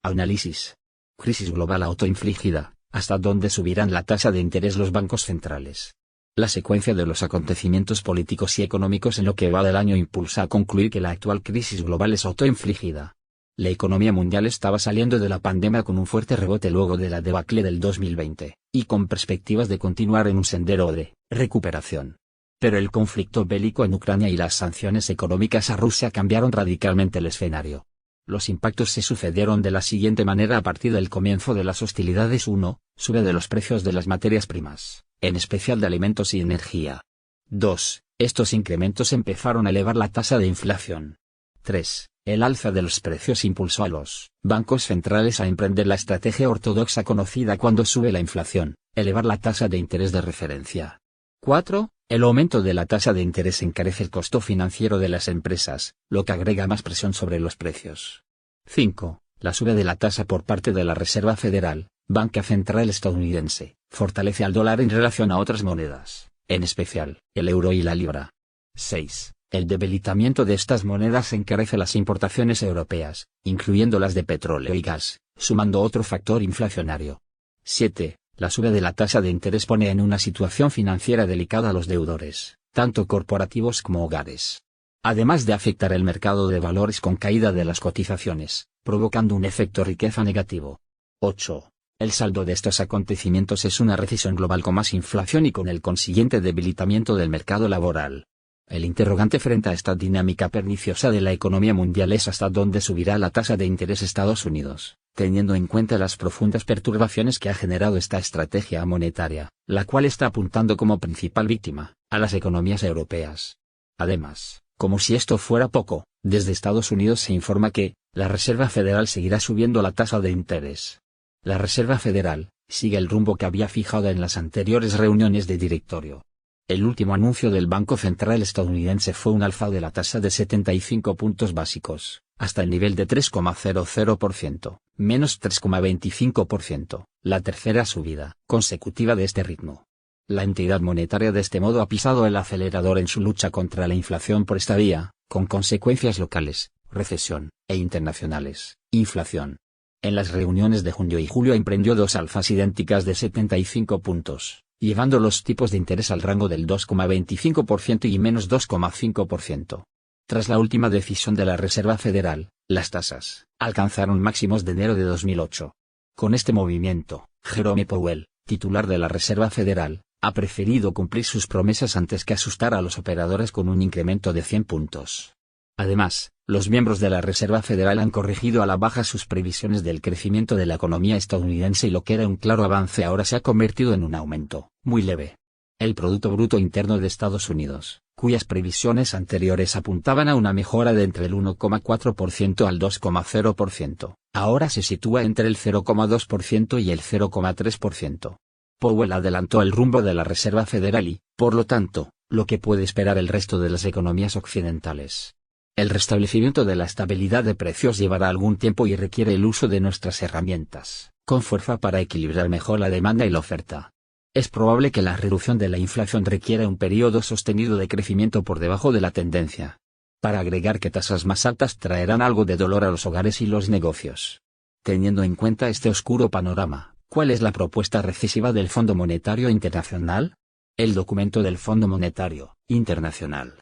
Análisis. Crisis global autoinfligida. ¿Hasta dónde subirán la tasa de interés los bancos centrales? La secuencia de los acontecimientos políticos y económicos en lo que va del año impulsa a concluir que la actual crisis global es autoinfligida. La economía mundial estaba saliendo de la pandemia con un fuerte rebote luego de la debacle del 2020, y con perspectivas de continuar en un sendero de recuperación. Pero el conflicto bélico en Ucrania y las sanciones económicas a Rusia cambiaron radicalmente el escenario. Los impactos se sucedieron de la siguiente manera a partir del comienzo de las hostilidades. 1. Sube de los precios de las materias primas, en especial de alimentos y energía. 2. Estos incrementos empezaron a elevar la tasa de inflación. 3. El alza de los precios impulsó a los bancos centrales a emprender la estrategia ortodoxa conocida cuando sube la inflación, elevar la tasa de interés de referencia. 4. El aumento de la tasa de interés encarece el costo financiero de las empresas, lo que agrega más presión sobre los precios. 5. La subida de la tasa por parte de la Reserva Federal, banca central estadounidense, fortalece al dólar en relación a otras monedas, en especial el euro y la libra. 6. El debilitamiento de estas monedas encarece las importaciones europeas, incluyendo las de petróleo y gas, sumando otro factor inflacionario. 7. La subida de la tasa de interés pone en una situación financiera delicada a los deudores, tanto corporativos como hogares. Además de afectar el mercado de valores con caída de las cotizaciones, provocando un efecto riqueza negativo. 8. El saldo de estos acontecimientos es una recesión global con más inflación y con el consiguiente debilitamiento del mercado laboral. El interrogante frente a esta dinámica perniciosa de la economía mundial es hasta dónde subirá la tasa de interés Estados Unidos, teniendo en cuenta las profundas perturbaciones que ha generado esta estrategia monetaria, la cual está apuntando como principal víctima a las economías europeas. Además, como si esto fuera poco, desde Estados Unidos se informa que la Reserva Federal seguirá subiendo la tasa de interés. La Reserva Federal sigue el rumbo que había fijado en las anteriores reuniones de directorio. El último anuncio del Banco Central estadounidense fue un alza de la tasa de 75 puntos básicos, hasta el nivel de 3,00%, menos 3,25%, la tercera subida consecutiva de este ritmo. La entidad monetaria de este modo ha pisado el acelerador en su lucha contra la inflación por esta vía, con consecuencias locales, recesión, e internacionales, inflación. En las reuniones de junio y julio emprendió dos alzas idénticas de 75 puntos. Llevando los tipos de interés al rango del 2,25% y menos 2,5%. Tras la última decisión de la Reserva Federal, las tasas alcanzaron máximos de enero de 2008. Con este movimiento, Jerome Powell, titular de la Reserva Federal, ha preferido cumplir sus promesas antes que asustar a los operadores con un incremento de 100 puntos. Además, los miembros de la Reserva Federal han corregido a la baja sus previsiones del crecimiento de la economía estadounidense y lo que era un claro avance ahora se ha convertido en un aumento muy leve. El Producto Bruto Interno de Estados Unidos, cuyas previsiones anteriores apuntaban a una mejora de entre el 1,4% al 2,0%, ahora se sitúa entre el 0,2% y el 0,3%. Powell adelantó el rumbo de la Reserva Federal y, por lo tanto, lo que puede esperar el resto de las economías occidentales. El restablecimiento de la estabilidad de precios llevará algún tiempo y requiere el uso de nuestras herramientas, con fuerza para equilibrar mejor la demanda y la oferta. Es probable que la reducción de la inflación requiera un periodo sostenido de crecimiento por debajo de la tendencia. Para agregar que tasas más altas traerán algo de dolor a los hogares y los negocios. Teniendo en cuenta este oscuro panorama, ¿cuál es la propuesta recesiva del Fondo Monetario Internacional? El documento del Fondo Monetario Internacional.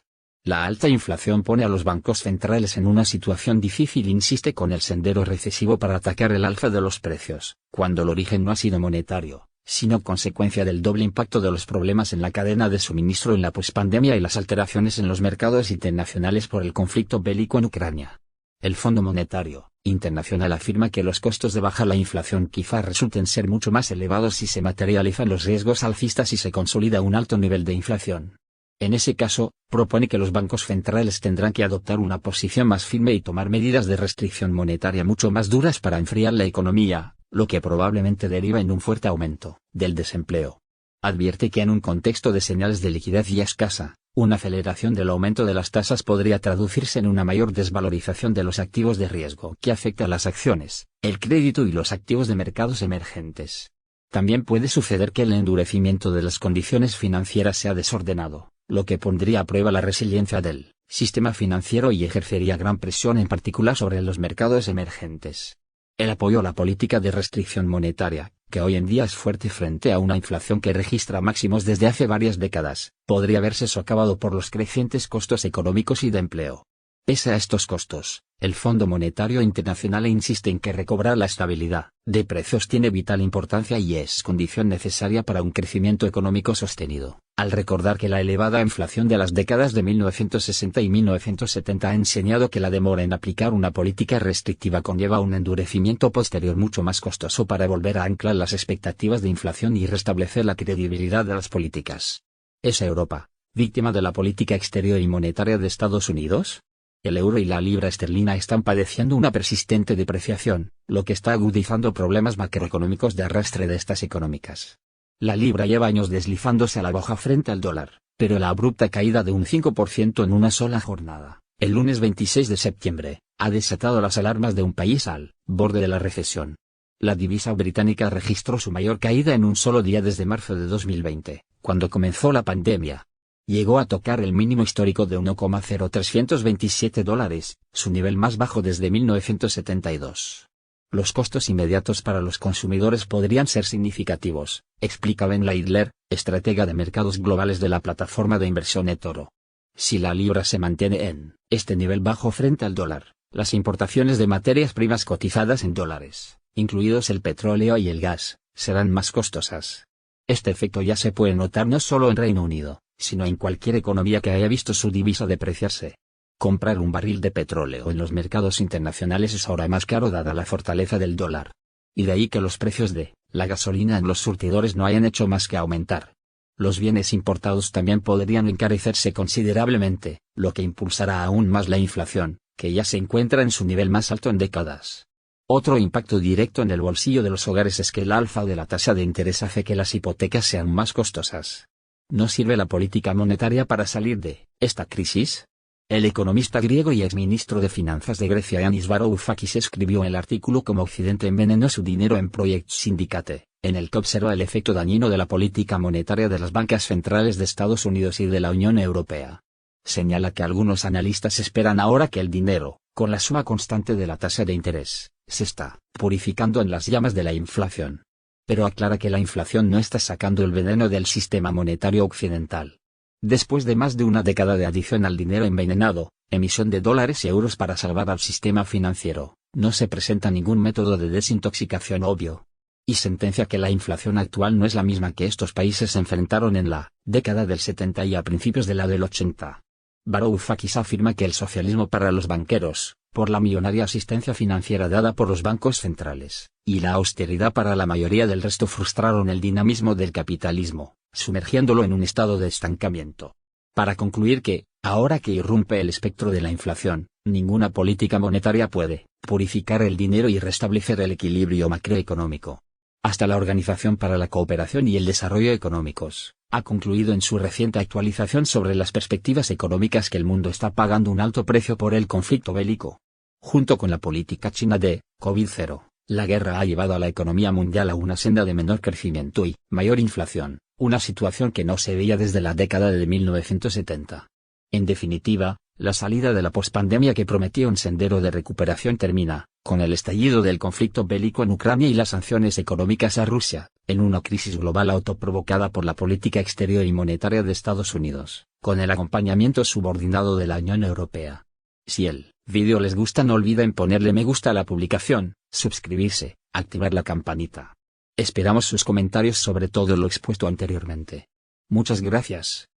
La alta inflación pone a los bancos centrales en una situación difícil e insiste con el sendero recesivo para atacar el alza de los precios, cuando el origen no ha sido monetario, sino consecuencia del doble impacto de los problemas en la cadena de suministro en la pospandemia y las alteraciones en los mercados internacionales por el conflicto bélico en Ucrania. El Fondo Monetario Internacional afirma que los costos de bajar la inflación quizás resulten ser mucho más elevados si se materializan los riesgos alcistas y se consolida un alto nivel de inflación. En ese caso, propone que los bancos centrales tendrán que adoptar una posición más firme y tomar medidas de restricción monetaria mucho más duras para enfriar la economía, lo que probablemente deriva en un fuerte aumento del desempleo. Advierte que en un contexto de señales de liquidez ya escasa, una aceleración del aumento de las tasas podría traducirse en una mayor desvalorización de los activos de riesgo que afecta a las acciones, el crédito y los activos de mercados emergentes. También puede suceder que el endurecimiento de las condiciones financieras sea desordenado, lo que pondría a prueba la resiliencia del sistema financiero y ejercería gran presión en particular sobre los mercados emergentes. El apoyo a la política de restricción monetaria, que hoy en día es fuerte frente a una inflación que registra máximos desde hace varias décadas, podría verse socavado por los crecientes costos económicos y de empleo. Pese a estos costos, el Fondo Monetario Internacional insiste en que recobrar la estabilidad de precios tiene vital importancia y es condición necesaria para un crecimiento económico sostenido, al recordar que la elevada inflación de las décadas de 1960 y 1970 ha enseñado que la demora en aplicar una política restrictiva conlleva un endurecimiento posterior mucho más costoso para volver a anclar las expectativas de inflación y restablecer la credibilidad de las políticas. ¿Es Europa víctima de la política exterior y monetaria de Estados Unidos? El euro y la libra esterlina están padeciendo una persistente depreciación, lo que está agudizando problemas macroeconómicos de arrastre de estas económicas. La libra lleva años deslizándose a la baja frente al dólar, pero la abrupta caída de un 5% en una sola jornada, el lunes 26 de septiembre, ha desatado las alarmas de un país al borde de la recesión. La divisa británica registró su mayor caída en un solo día desde marzo de 2020, cuando comenzó la pandemia. Llegó a tocar el mínimo histórico de $1,0327, su nivel más bajo desde 1972. Los costos inmediatos para los consumidores podrían ser significativos, explica Ben Leidler, estratega de mercados globales de la plataforma de inversión eToro. Si la libra se mantiene en este nivel bajo frente al dólar, las importaciones de materias primas cotizadas en dólares, incluidos el petróleo y el gas, serán más costosas. Este efecto ya se puede notar no solo en Reino Unido, sino en cualquier economía que haya visto su divisa depreciarse. Comprar un barril de petróleo en los mercados internacionales es ahora más caro dada la fortaleza del dólar. Y de ahí que los precios de la gasolina en los surtidores no hayan hecho más que aumentar. Los bienes importados también podrían encarecerse considerablemente, lo que impulsará aún más la inflación, que ya se encuentra en su nivel más alto en décadas. Otro impacto directo en el bolsillo de los hogares es que el alza de la tasa de interés hace que las hipotecas sean más costosas. ¿No sirve la política monetaria para salir de esta crisis? El economista griego y exministro de Finanzas de Grecia Yanis Varoufakis escribió en el artículo cómo Occidente envenenó su dinero en Project Syndicate, en el que observa el efecto dañino de la política monetaria de las bancas centrales de Estados Unidos y de la Unión Europea. Señala que algunos analistas esperan ahora que el dinero, con la suma constante de la tasa de interés, se está purificando en las llamas de la inflación. Pero aclara que la inflación no está sacando el veneno del sistema monetario occidental. Después de más de una década de adición al dinero envenenado, emisión de dólares y euros para salvar al sistema financiero, no se presenta ningún método de desintoxicación obvio. Y sentencia que la inflación actual no es la misma que estos países enfrentaron en la década del 70 y a principios de la del 80. Varoufakis afirma que el socialismo para los banqueros, por la millonaria asistencia financiera dada por los bancos centrales, y la austeridad para la mayoría del resto frustraron el dinamismo del capitalismo, sumergiéndolo en un estado de estancamiento. Para concluir que, ahora que irrumpe el espectro de la inflación, ninguna política monetaria puede purificar el dinero y restablecer el equilibrio macroeconómico. Hasta la Organización para la Cooperación y el Desarrollo Económicos ha concluido en su reciente actualización sobre las perspectivas económicas que el mundo está pagando un alto precio por el conflicto bélico. Junto con la política china de COVID-0, la guerra ha llevado a la economía mundial a una senda de menor crecimiento y mayor inflación, una situación que no se veía desde la década de 1970. En definitiva, la salida de la pospandemia que prometía un sendero de recuperación termina, con el estallido del conflicto bélico en Ucrania y las sanciones económicas a Rusia, en una crisis global autoprovocada por la política exterior y monetaria de Estados Unidos, con el acompañamiento subordinado de la Unión Europea. Si el vídeo les gusta, no olviden ponerle me gusta a la publicación, suscribirse, activar la campanita. Esperamos sus comentarios sobre todo lo expuesto anteriormente. Muchas gracias.